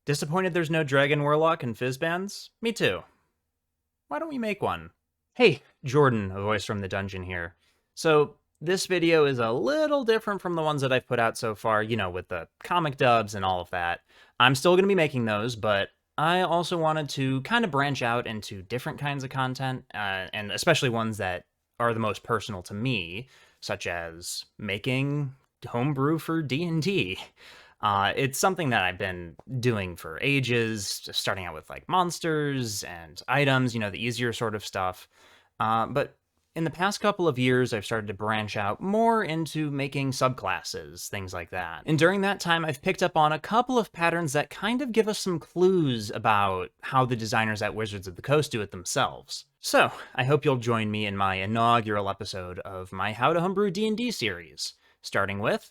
Disappointed there's no Dragon Warlock and Fizbans? Me too. Why don't we make one? Hey, Jordan, a voice from the dungeon here. So, this video is a little different from the ones that I've put out so far, you know, with the comic dubs and all of that. I'm still going to be making those, but I also wanted to kind of branch out into different kinds of content, and especially ones that are the most personal to me, such as making homebrew for D&D. It's something that I've been doing for ages, just starting out with like monsters and items, you know, the easier sort of stuff. But in the past couple of years, I've started to branch out more into making subclasses, things like that. And during that time, I've picked up on a couple of patterns that kind of give us some clues about how the designers at Wizards of the Coast do it themselves. So, I hope you'll join me in my inaugural episode of my How to Homebrew D&D series, starting with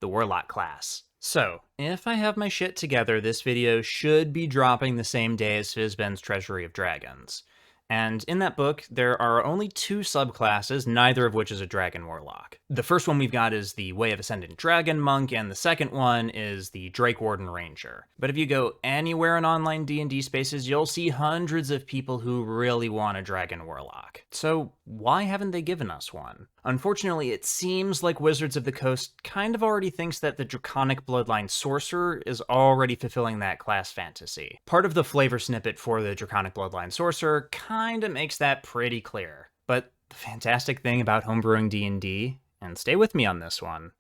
the Warlock class. So, if I have my shit together, this video should be dropping the same day as Fizban's Treasury of Dragons. And in that book, there are only two subclasses, neither of which is a Dragon Warlock. The first one we've got is the Way of Ascendant Dragon Monk, and the second one is the Drake Warden Ranger. But if you go anywhere in online D&D spaces, you'll see hundreds of people who really want a Dragon Warlock. So why haven't they given us one? Unfortunately, it seems like Wizards of the Coast kind of already thinks that the Draconic Bloodline Sorcerer is already fulfilling that class fantasy. Part of the flavor snippet for the Draconic Bloodline Sorcerer kinda makes that pretty clear. But the fantastic thing about homebrewing D&D, and stay with me on this one,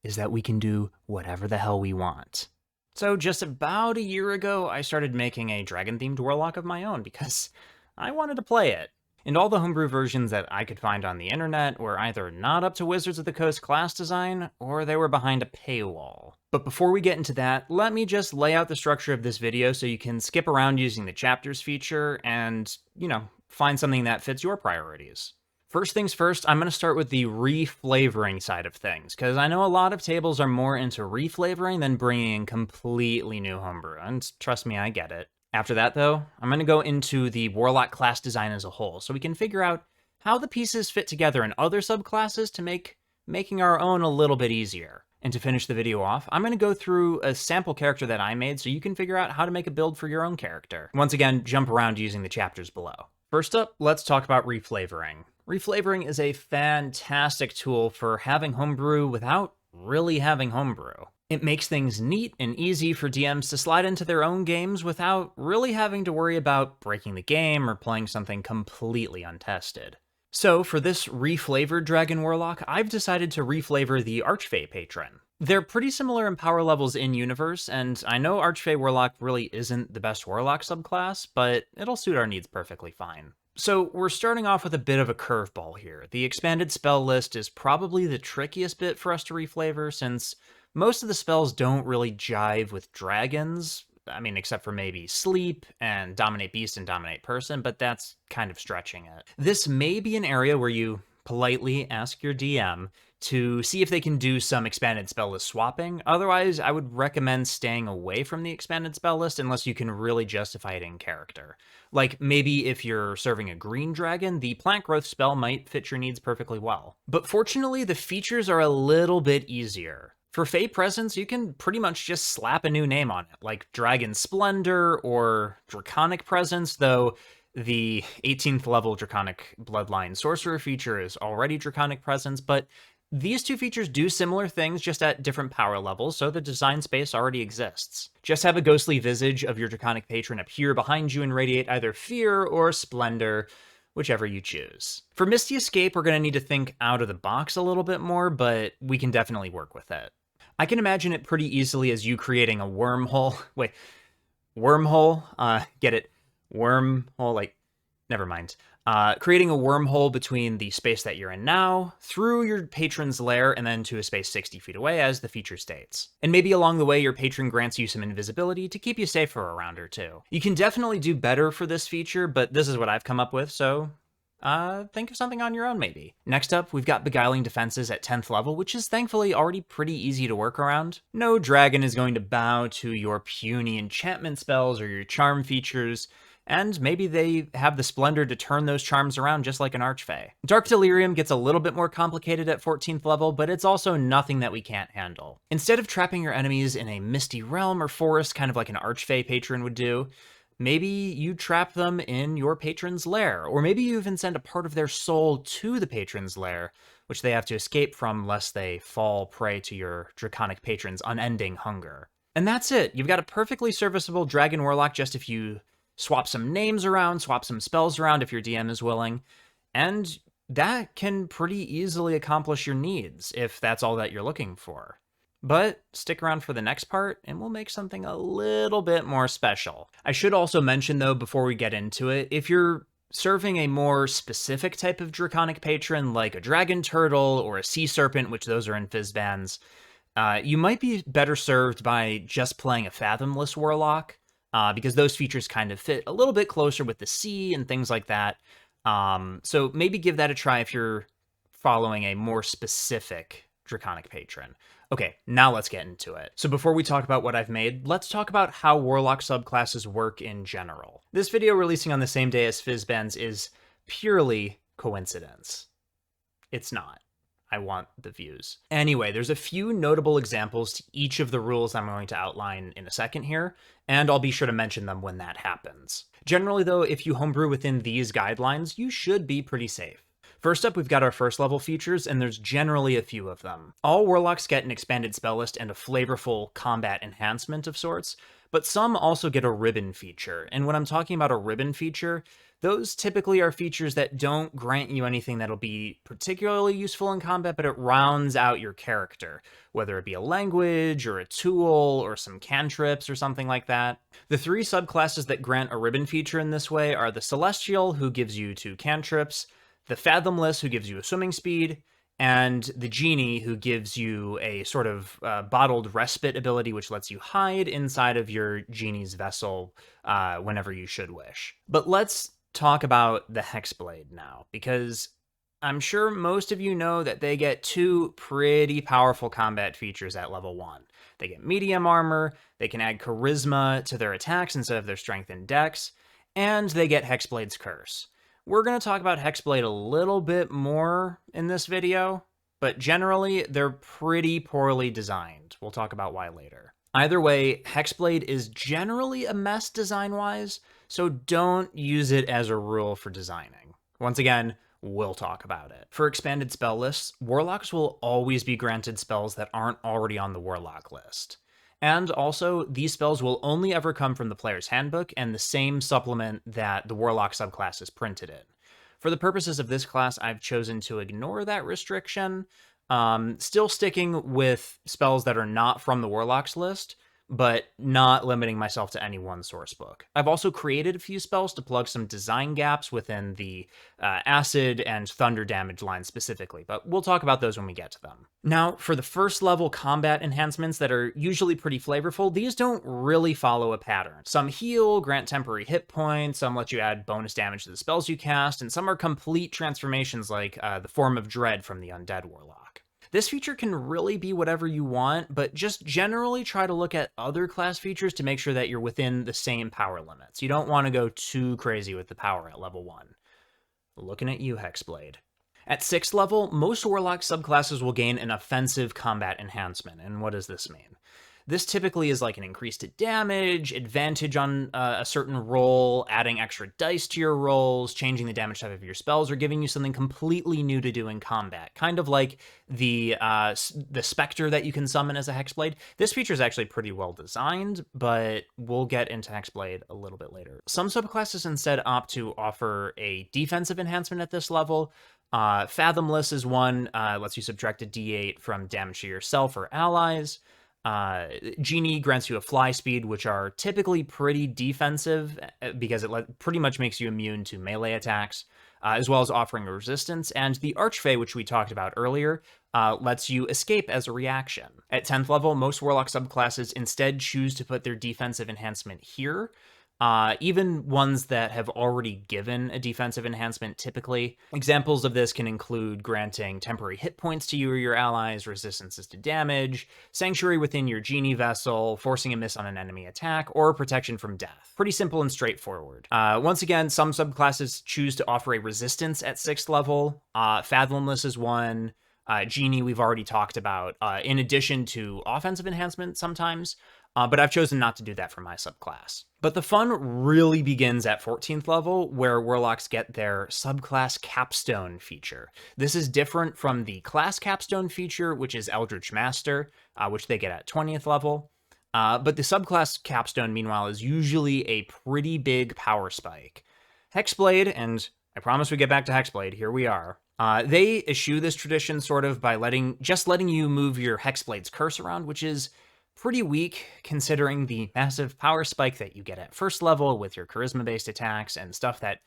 is that we can do whatever the hell we want. So just about a year ago, I started making a dragon-themed warlock of my own because I wanted to play it. And all the homebrew versions that I could find on the internet were either not up to Wizards of the Coast class design, or they were behind a paywall. But before we get into that, let me just lay out the structure of this video so you can skip around using the chapters feature and, you know, find something that fits your priorities. First things first, I'm going to start with the reflavoring side of things, because I know a lot of tables are more into reflavoring than bringing in completely new homebrew, and trust me, I get it. After that, though, I'm going to go into the Warlock class design as a whole, so we can figure out how the pieces fit together in other subclasses to make making our own a little bit easier. And to finish the video off, I'm going to go through a sample character that I made so you can figure out how to make a build for your own character. Once again, jump around using the chapters below. First up, let's talk about reflavoring. Reflavoring is a fantastic tool for having homebrew without really having homebrew. It makes things neat and easy for DMs to slide into their own games without really having to worry about breaking the game or playing something completely untested. So for this reflavored Dragon Warlock, I've decided to reflavor the Archfey patron. They're pretty similar in power levels in-universe, and I know Archfey Warlock really isn't the best Warlock subclass, but it'll suit our needs perfectly fine. So we're starting off with a bit of a curveball here. The expanded spell list is probably the trickiest bit for us to reflavor, since most of the spells don't really jive with dragons. I mean, except for maybe Sleep and Dominate Beast and Dominate Person, but that's kind of stretching it. This may be an area where you politely ask your DM to see if they can do some expanded spell list swapping. Otherwise, I would recommend staying away from the expanded spell list unless you can really justify it in character. Like, maybe if you're serving a green dragon, the plant growth spell might fit your needs perfectly well. But fortunately, the features are a little bit easier. For Fey Presence, you can pretty much just slap a new name on it, like Dragon Splendor or Draconic Presence, though the 18th level Draconic Bloodline Sorcerer feature is already Draconic Presence, but these two features do similar things just at different power levels, so the design space already exists. Just have a ghostly visage of your Draconic patron appear behind you and radiate either fear or splendor, whichever you choose. For Misty Escape, we're going to need to think out of the box a little bit more, but we can definitely work with it. I can imagine it pretty easily as you creating a wormhole. Wait, wormhole? Get it? Wormhole, like, never mind. Creating a wormhole between the space that you're in now, through your patron's lair, and then to a space 60 feet away, as the feature states. And maybe along the way, your patron grants you some invisibility to keep you safe for a round or two. You can definitely do better for this feature, but this is what I've come up with, so think of something on your own, maybe. Next up, we've got Beguiling Defenses at 10th level, which is thankfully already pretty easy to work around. No dragon is going to bow to your puny enchantment spells or your charm features, and maybe they have the splendor to turn those charms around just like an Archfey. Dark Delirium gets a little bit more complicated at 14th level, but it's also nothing that we can't handle. Instead of trapping your enemies in a misty realm or forest, kind of like an Archfey patron would do, maybe you trap them in your patron's lair, or maybe you even send a part of their soul to the patron's lair, which they have to escape from lest they fall prey to your draconic patron's unending hunger. And that's it. You've got a perfectly serviceable Dragon Warlock just if you swap some names around, swap some spells around if your DM is willing, and that can pretty easily accomplish your needs if that's all that you're looking for. But stick around for the next part, and we'll make something a little bit more special. I should also mention, though, before we get into it, if you're serving a more specific type of draconic patron, like a dragon turtle or a sea serpent, which those are in Fizbans, you might be better served by just playing a fathomless warlock, because those features kind of fit a little bit closer with the sea and things like that. So maybe give that a try if you're following a more specific draconic patron. Okay, now let's get into it. So before we talk about what I've made, let's talk about how Warlock subclasses work in general. This video releasing on the same day as Fizban's is purely coincidence. It's not. I want the views. Anyway, there's a few notable examples to each of the rules I'm going to outline in a second here, and I'll be sure to mention them when that happens. Generally though, if you homebrew within these guidelines, you should be pretty safe. First up, we've got our first level features, and there's generally a few of them. All Warlocks get an expanded spell list and a flavorful combat enhancement of sorts, but some also get a ribbon feature. And when I'm talking about a ribbon feature, those typically are features that don't grant you anything that'll be particularly useful in combat, but it rounds out your character, whether it be a language or a tool or some cantrips or something like that. The three subclasses that grant a ribbon feature in this way are the Celestial, who gives you 2 cantrips, the Fathomless, who gives you a swimming speed, and the Genie, who gives you a sort of bottled respite ability, which lets you hide inside of your Genie's vessel whenever you should wish. But let's talk about the Hexblade now, because I'm sure most of you know that they get 2 pretty powerful combat features at level 1. They get medium armor, they can add charisma to their attacks instead of their strength and dex, and they get Hexblade's Curse. We're going to talk about Hexblade a little bit more in this video, but generally they're pretty poorly designed. We'll talk about why later. Either way, Hexblade is generally a mess design-wise, so don't use it as a rule for designing. Once again, we'll talk about it. For expanded spell lists, Warlocks will always be granted spells that aren't already on the Warlock list. And also, these spells will only ever come from the player's handbook and the same supplement that the Warlock subclass is printed in. For the purposes of this class, I've chosen to ignore that restriction, still sticking with spells that are not from the Warlock's list, but not limiting myself to any one source book. I've also created a few spells to plug some design gaps within the acid and thunder damage line specifically, but we'll talk about those when we get to them. Now, for the first level combat enhancements that are usually pretty flavorful, these don't really follow a pattern. Some heal, grant temporary hit points, some let you add bonus damage to the spells you cast, and some are complete transformations like the Form of Dread from the Undead Warlock. This feature can really be whatever you want, but just generally try to look at other class features to make sure that you're within the same power limits. You don't want to go too crazy with the power at level 1. Looking at you, Hexblade. At 6th level, most Warlock subclasses will gain an offensive combat enhancement, and what does this mean? This typically is like an increase to damage, advantage on a certain roll, adding extra dice to your rolls, changing the damage type of your spells, or giving you something completely new to do in combat. Kind of like the Spectre that you can summon as a Hexblade. This feature is actually pretty well designed, but we'll get into Hexblade a little bit later. Some subclasses instead opt to offer a defensive enhancement at this level. Fathomless is one, lets you subtract a d8 from damage to yourself or allies. Genie grants you a fly speed, which are typically pretty defensive because it pretty much makes you immune to melee attacks, as well as offering a resistance. And the Archfey, which we talked about earlier, lets you escape as a reaction. At 10th level, most Warlock subclasses instead choose to put their defensive enhancement here, even ones that have already given a defensive enhancement typically. Examples of this can include granting temporary hit points to you or your allies, resistances to damage, sanctuary within your genie vessel, forcing a miss on an enemy attack, or protection from death. Pretty simple and straightforward. Once again, some subclasses choose to offer a resistance at 6th level. Fathomless is one. Genie we've already talked about, in addition to offensive enhancement sometimes, but I've chosen not to do that for my subclass. But the fun really begins at 14th level, where Warlocks get their Subclass Capstone feature. This is different from the Class Capstone feature, which is Eldritch Master, which they get at 20th level. But the Subclass Capstone, meanwhile, is usually a pretty big power spike. Hexblade, and I promise we get back to Hexblade, here we are. They eschew this tradition sort of by letting you move your Hexblade's curse around, which is pretty weak considering the massive power spike that you get at 1st level with your charisma-based attacks and stuff that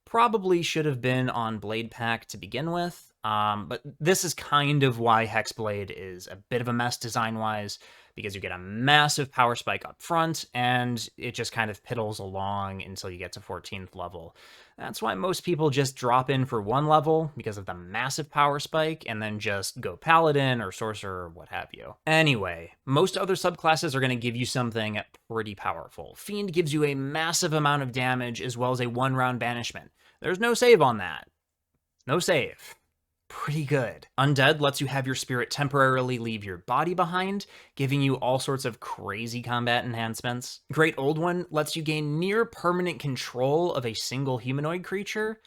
probably should have been on Blade Pack to begin with. But this is kind of why Hexblade is a bit of a mess design-wise, because you get a massive power spike up front, and it just kind of piddles along until you get to 14th level. That's why most people just drop in for 1 level, because of the massive power spike, and then just go Paladin or Sorcerer or what have you. Anyway, most other subclasses are going to give you something pretty powerful. Fiend gives you a massive amount of damage, as well as a 1-round banishment. There's no save on that. No save. Pretty good. Undead lets you have your spirit temporarily leave your body behind, giving you all sorts of crazy combat enhancements. Great Old One lets you gain near permanent control of a single humanoid creature,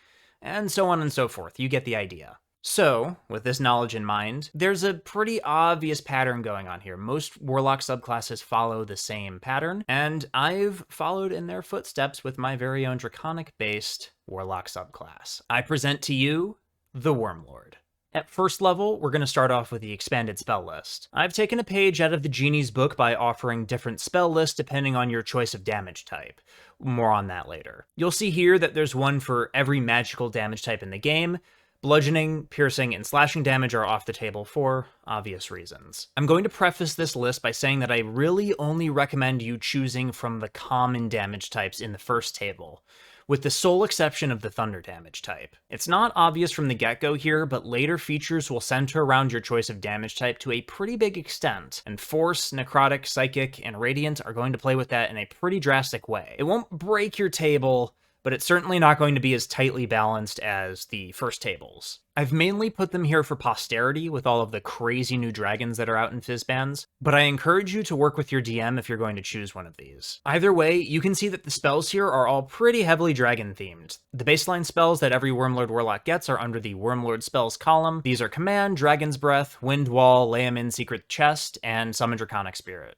and so on and so forth. You get the idea. So, with this knowledge in mind, there's a pretty obvious pattern going on here. Most Warlock subclasses follow the same pattern, and I've followed in their footsteps with my very own Draconic-based Warlock subclass. I present to you the Wyrmlord. At 1st level, we're going to start off with the expanded spell list. I've taken a page out of the Genie's book by offering different spell lists depending on your choice of damage type. More on that later. You'll see here that there's one for every magical damage type in the game. Bludgeoning, piercing, and slashing damage are off the table for obvious reasons. I'm going to preface this list by saying that I really only recommend you choosing from the common damage types in the first table, with the sole exception of the thunder damage type. It's not obvious from the get-go here, but later features will center around your choice of damage type to a pretty big extent, and Force, Necrotic, Psychic, and Radiant are going to play with that in a pretty drastic way. It won't break your table, but it's certainly not going to be as tightly balanced as the first tables. I've mainly put them here for posterity with all of the crazy new dragons that are out in Fizbans, but I encourage you to work with your DM if you're going to choose one of these. Either way, you can see that the spells here are all pretty heavily dragon-themed. The baseline spells that every Wyrmlord Warlock gets are under the Wyrmlord spells column. These are Command, Dragon's Breath, Wind Wall, Lay 'em in Secret Chest, and Summon Draconic Spirit.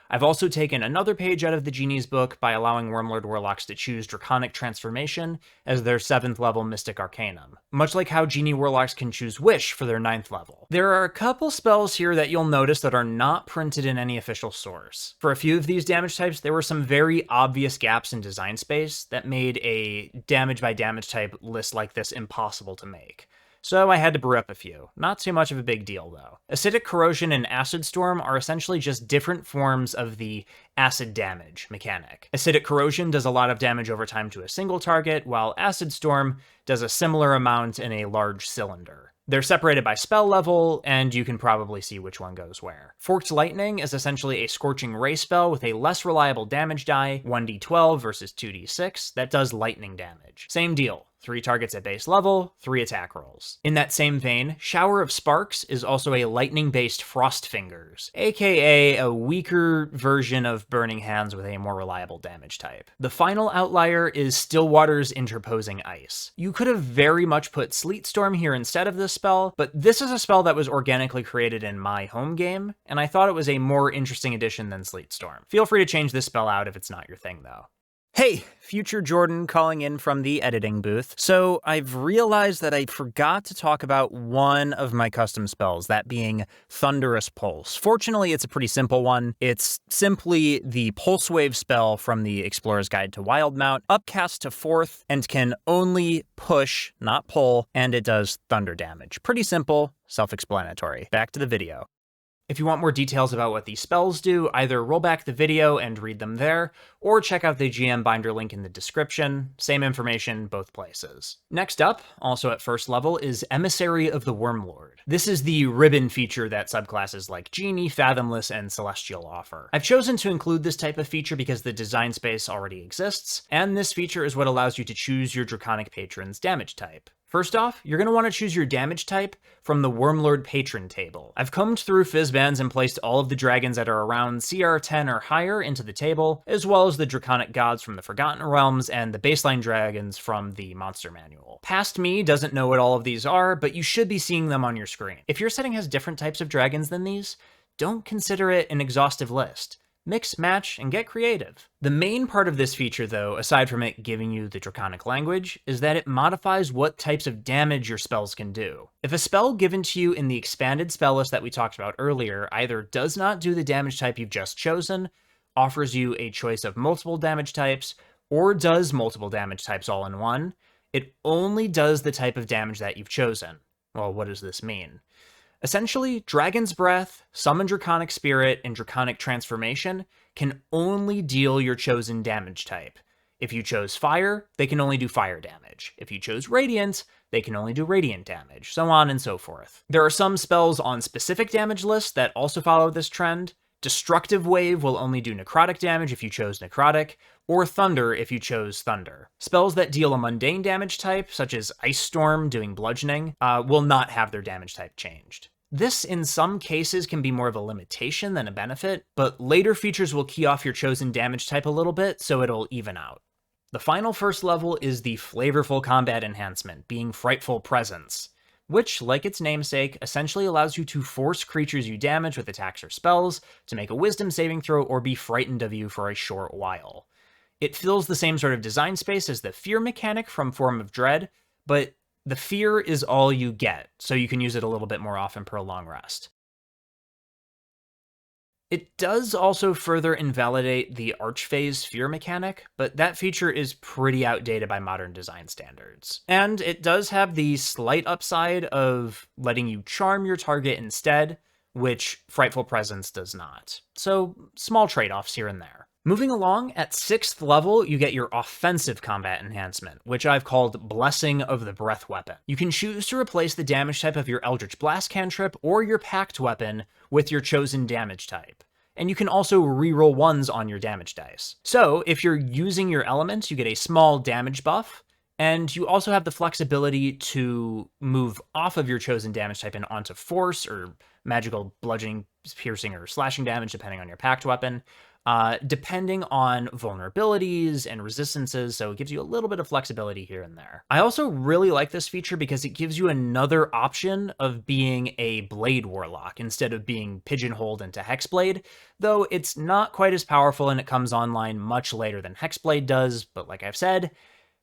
I've also taken another page out of the Genie's book by allowing Wyrmlord Warlocks to choose Draconic Transformation as their 7th level Mystic Arcanum, much like how Genie Warlocks can choose Wish for their 9th level. There are a couple spells here that you'll notice that are not printed in any official source. For a few of these damage types, there were some very obvious gaps in design space that made a damage by damage type list like this impossible to make. So I had to brew up a few. Not too much of a big deal, though. Acidic Corrosion and Acid Storm are essentially just different forms of the acid damage mechanic. Acidic Corrosion does a lot of damage over time to a single target, while Acid Storm does a similar amount in a large cylinder. They're separated by spell level, and you can probably see which one goes where. Forked Lightning is essentially a Scorching Ray spell with a less reliable damage die, 1d12 versus 2d6, that does lightning damage. Same deal. 3 targets at base level, 3 attack rolls. In that same vein, Shower of Sparks is also a lightning-based Frost Fingers, aka a weaker version of Burning Hands with a more reliable damage type. The final outlier is Stillwater's Interposing Ice. You could have very much put Sleet Storm here instead of this spell, but this is a spell that was organically created in my home game, and I thought it was a more interesting addition than Sleet Storm. Feel free to change this spell out if it's not your thing, though. Hey, future Jordan calling in from the editing booth. So I've realized that I forgot to talk about one of my custom spells, that being Thunderous Pulse. Fortunately, it's a pretty simple one. It's simply the Pulse Wave spell from the Explorer's Guide to Wildmount, upcast to 4th, and can only push, not pull, and it does thunder damage. Pretty simple, self-explanatory. Back to the video. If you want more details about what these spells do, either roll back the video and read them there, or check out the GM binder link in the description. Same information both places. Next up, also at first level, is Emissary of the Wyrmlord. This is the ribbon feature that subclasses like Genie, Fathomless, and Celestial offer. I've chosen to include this type of feature because the design space already exists, and this feature is what allows you to choose your Draconic Patron's damage type. First off, you're going to want to choose your damage type from the Wyrmlord patron table. I've combed through Fizbans and placed all of the dragons that are around CR 10 or higher into the table, as well as the Draconic gods from the Forgotten Realms and the baseline dragons from the monster manual. Past me doesn't know what all of these are, but you should be seeing them on your screen. If your setting has different types of dragons than these, don't consider it an exhaustive list. Mix, match, and get creative. The main part of this feature, though, aside from it giving you the Draconic language, is that it modifies what types of damage your spells can do. If a spell given to you in the expanded spell list that we talked about earlier either does not do the damage type you've just chosen, offers you a choice of multiple damage types, or does multiple damage types all in one, it only does the type of damage that you've chosen. Well, what does this mean? Essentially, Dragon's Breath, Summon Draconic Spirit, and Draconic Transformation can only deal your chosen damage type. If you chose Fire, they can only do fire damage. If you chose Radiant, they can only do radiant damage, so on and so forth. There are some spells on specific damage lists that also follow this trend. Destructive Wave will only do necrotic damage if you chose necrotic, or Thunder if you chose thunder. Spells that deal a mundane damage type, such as Ice Storm doing bludgeoning, will not have their damage type changed. This, in some cases, can be more of a limitation than a benefit, but later features will key off your chosen damage type a little bit, so it'll even out. The final first level is the flavorful combat enhancement, being Frightful Presence, which, like its namesake, essentially allows you to force creatures you damage with attacks or spells to make a wisdom saving throw or be frightened of you for a short while. It fills the same sort of design space as the fear mechanic from Form of Dread, but the fear is all you get, so you can use it a little bit more often per long rest. It does also further invalidate the Archfey's fear mechanic, but that feature is pretty outdated by modern design standards. And it does have the slight upside of letting you charm your target instead, which Frightful Presence does not. So, small trade-offs here and there. Moving along, at 6th level, you get your offensive combat enhancement, which I've called Blessing of the Breath Weapon. You can choose to replace the damage type of your Eldritch Blast cantrip or your Pact Weapon with your chosen damage type. And you can also reroll ones on your damage dice. So, if you're using your elements, you get a small damage buff, and you also have the flexibility to move off of your chosen damage type and onto Force, or magical bludgeoning, piercing, or slashing damage, depending on your Pact Weapon. Depending on vulnerabilities and resistances, so it gives you a little bit of flexibility here and there. I also really like this feature because it gives you another option of being a Blade Warlock instead of being pigeonholed into Hexblade, though it's not quite as powerful and it comes online much later than Hexblade does, but like I've said,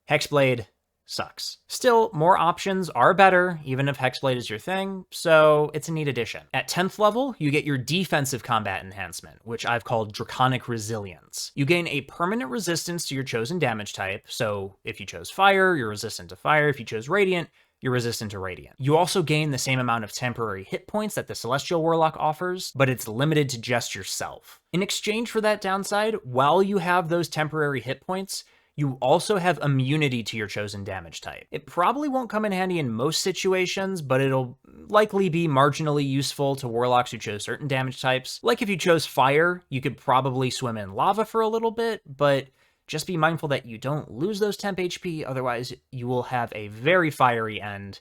Hexblade sucks. Still, more options are better, even if Hexblade is your thing, so it's a neat addition. At 10th level, you get your defensive combat enhancement, which I've called Draconic Resilience. You gain a permanent resistance to your chosen damage type, so if you chose Fire, you're resistant to Fire. If you chose Radiant, you're resistant to Radiant. You also gain the same amount of temporary hit points that the Celestial Warlock offers, but it's limited to just yourself. In exchange for that downside, while you have those temporary hit points, you also have immunity to your chosen damage type. It probably won't come in handy in most situations, but it'll likely be marginally useful to warlocks who chose certain damage types. Like if you chose fire, you could probably swim in lava for a little bit, but just be mindful that you don't lose those temp HP, otherwise you will have a very fiery end,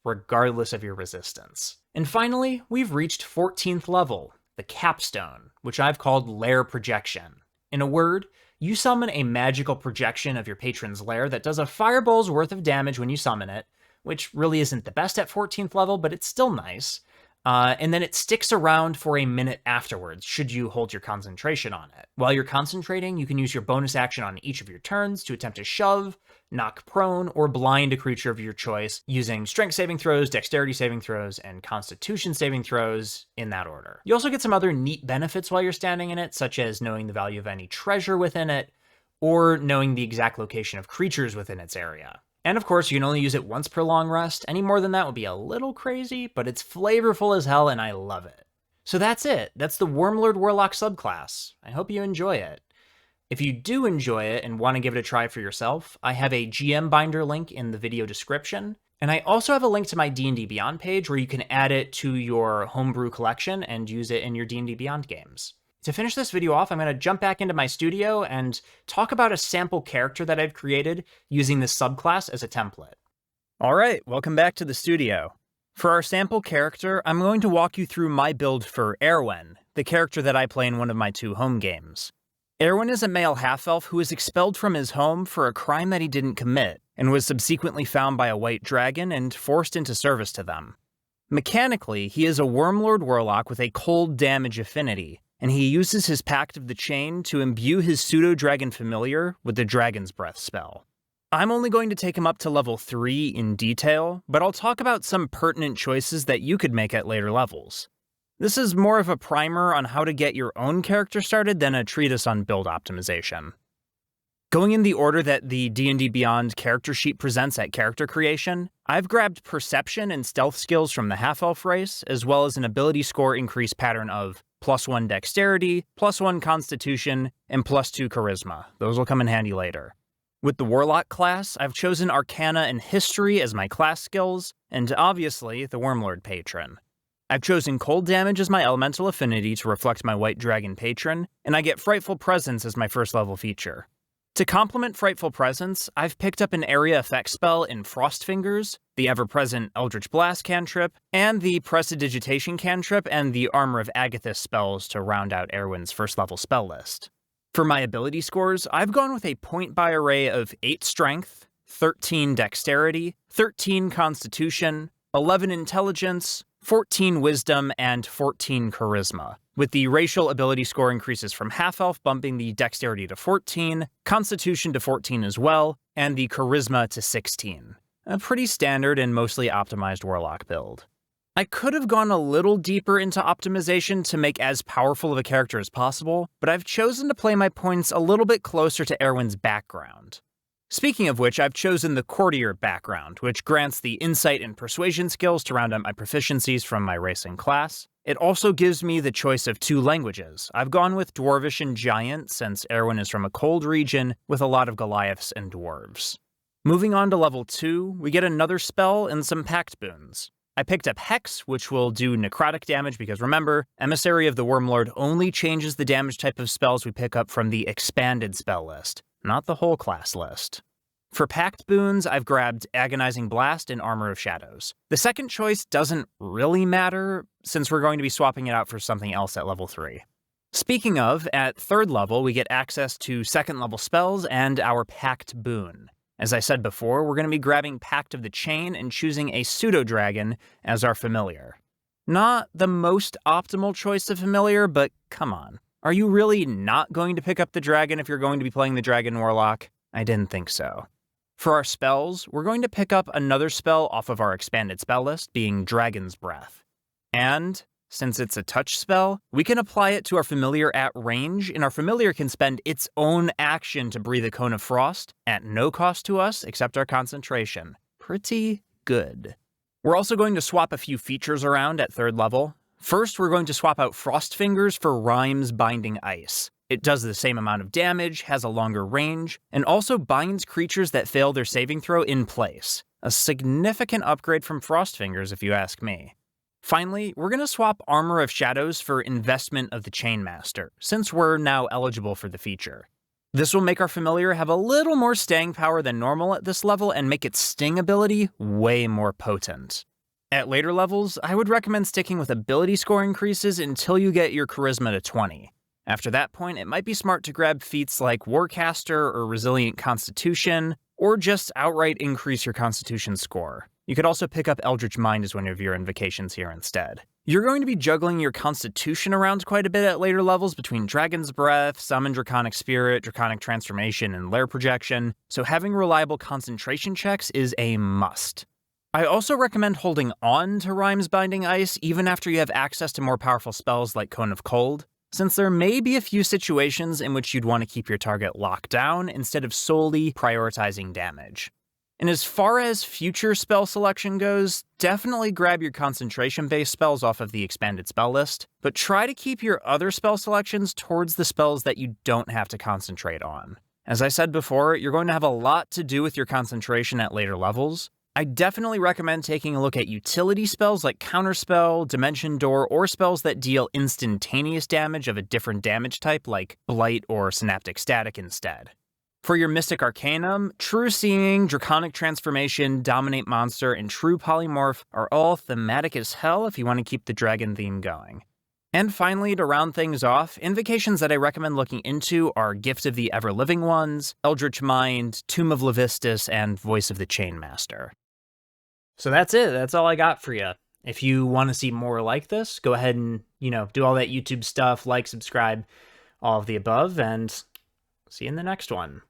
regardless of your resistance. And finally, we've reached 14th level, the Capstone, which I've called Lair Projection. In a word, you summon a magical projection of your patron's lair that does a fireball's worth of damage when you summon it, which really isn't the best at 14th level, but it's still nice. And then it sticks around for a minute afterwards, should you hold your concentration on it. While you're concentrating, you can use your bonus action on each of your turns to attempt to shove, knock prone, or blind a creature of your choice using strength saving throws, dexterity saving throws, and constitution saving throws in that order. You also get some other neat benefits while you're standing in it, such as knowing the value of any treasure within it, or knowing the exact location of creatures within its area. And of course, you can only use it once per long rest. Any more than that would be a little crazy, but it's flavorful as hell and I love it. So that's it. That's the Wyrmlord Warlock subclass. I hope you enjoy it. If you do enjoy it and want to give it a try for yourself, I have a GM binder link in the video description. And I also have a link to my D&D Beyond page where you can add it to your Homebrew collection and use it in your D&D Beyond games. To finish this video off, I'm going to jump back into my studio and talk about a sample character that I've created using this subclass as a template. All right, welcome back to the studio. For our sample character, I'm going to walk you through my build for Erwin, the character that I play in one of my 2 home games. Erwin is a male half-elf who was expelled from his home for a crime that he didn't commit, and was subsequently found by a white dragon and forced into service to them. Mechanically, he is a Wyrmlord warlock with a cold damage affinity, and he uses his Pact of the Chain to imbue his pseudo-dragon familiar with the Dragon's Breath spell. I'm only going to take him up to level 3 in detail, but I'll talk about some pertinent choices that you could make at later levels. This is more of a primer on how to get your own character started than a treatise on build optimization. Going in the order that the D&D Beyond character sheet presents at character creation, I've grabbed perception and stealth skills from the half-elf race, as well as an ability score increase pattern of +1 dexterity, +1 constitution, and +2 charisma. Those will come in handy later. With the Warlock class, I've chosen Arcana and History as my class skills, and obviously the Wyrmlord patron. I've chosen Cold Damage as my elemental affinity to reflect my White Dragon patron, and I get Frightful Presence as my first level feature. To complement Frightful Presence, I've picked up an area effect spell in Frost Fingers, the ever-present Eldritch Blast cantrip, and the Prestidigitation cantrip and the Armor of Agathis spells to round out Erwin's first level spell list. For my ability scores, I've gone with a point-buy array of 8 Strength, 13 Dexterity, 13 Constitution, 11 Intelligence, 14 Wisdom, and 14 Charisma, with the racial ability score increases from half-elf bumping the Dexterity to 14, Constitution to 14 as well, and the Charisma to 16. A pretty standard and mostly optimized Warlock build. I could have gone a little deeper into optimization to make as powerful of a character as possible, but I've chosen to play my points a little bit closer to Erwin's background. Speaking of which, I've chosen the Courtier background, which grants the Insight and Persuasion skills to round out my proficiencies from my race and class. It also gives me the choice of 2 languages. I've gone with Dwarvish and Giant, since Erwin is from a cold region with a lot of Goliaths and Dwarves. Moving on to level 2, we get another spell and some Pact boons. I picked up Hex, which will do necrotic damage because remember, Emissary of the Wyrmlord only changes the damage type of spells we pick up from the expanded spell list, not the whole class list. For Pact boons, I've grabbed Agonizing Blast and Armor of Shadows. The second choice doesn't really matter, since we're going to be swapping it out for something else at level 3. Speaking of, at 3rd level, we get access to 2nd level spells and our Pact boon. As I said before, we're going to be grabbing Pact of the Chain and choosing a pseudo-dragon as our familiar. Not the most optimal choice of familiar, but come on. Are you really not going to pick up the dragon if you're going to be playing the Dragon Warlock? I didn't think so. For our spells, we're going to pick up another spell off of our expanded spell list, being Dragon's Breath. And since it's a touch spell, we can apply it to our familiar at range, and our familiar can spend its own action to breathe a cone of frost at no cost to us except our concentration. Pretty good. We're also going to swap a few features around at 3rd level. First, we're going to swap out Frost Fingers for Rhyme's Binding Ice. It does the same amount of damage, has a longer range, and also binds creatures that fail their saving throw in place. A significant upgrade from Frost Fingers if you ask me. Finally, we're going to swap Armor of Shadows for Investment of the Chainmaster, since we're now eligible for the feature. This will make our familiar have a little more staying power than normal at this level and make its sting ability way more potent. At later levels, I would recommend sticking with ability score increases until you get your Charisma to 20. After that point, it might be smart to grab feats like Warcaster or Resilient Constitution, or just outright increase your Constitution score. You could also pick up Eldritch Mind as one of your invocations here instead. You're going to be juggling your Constitution around quite a bit at later levels between Dragon's Breath, Summon Draconic Spirit, Draconic Transformation, and Lair Projection, so having reliable concentration checks is a must. I also recommend holding on to Rhyme's Binding Ice even after you have access to more powerful spells like Cone of Cold, since there may be a few situations in which you'd want to keep your target locked down instead of solely prioritizing damage. And as far as future spell selection goes, definitely grab your concentration-based spells off of the expanded spell list, but try to keep your other spell selections towards the spells that you don't have to concentrate on. As I said before, you're going to have a lot to do with your concentration at later levels. I definitely recommend taking a look at utility spells like Counterspell, Dimension Door, or spells that deal instantaneous damage of a different damage type like Blight or Synaptic Static instead. For your Mystic Arcanum, True Seeing, Draconic Transformation, Dominate Monster, and True Polymorph are all thematic as hell if you want to keep the dragon theme going. And finally, to round things off, invocations that I recommend looking into are Gift of the Ever-Living Ones, Eldritch Mind, Tomb of Levistus, and Voice of the Chainmaster. So that's it. That's all I got for you. If you want to see more like this, go ahead and, do all that YouTube stuff, like, subscribe, all of the above, and see you in the next one.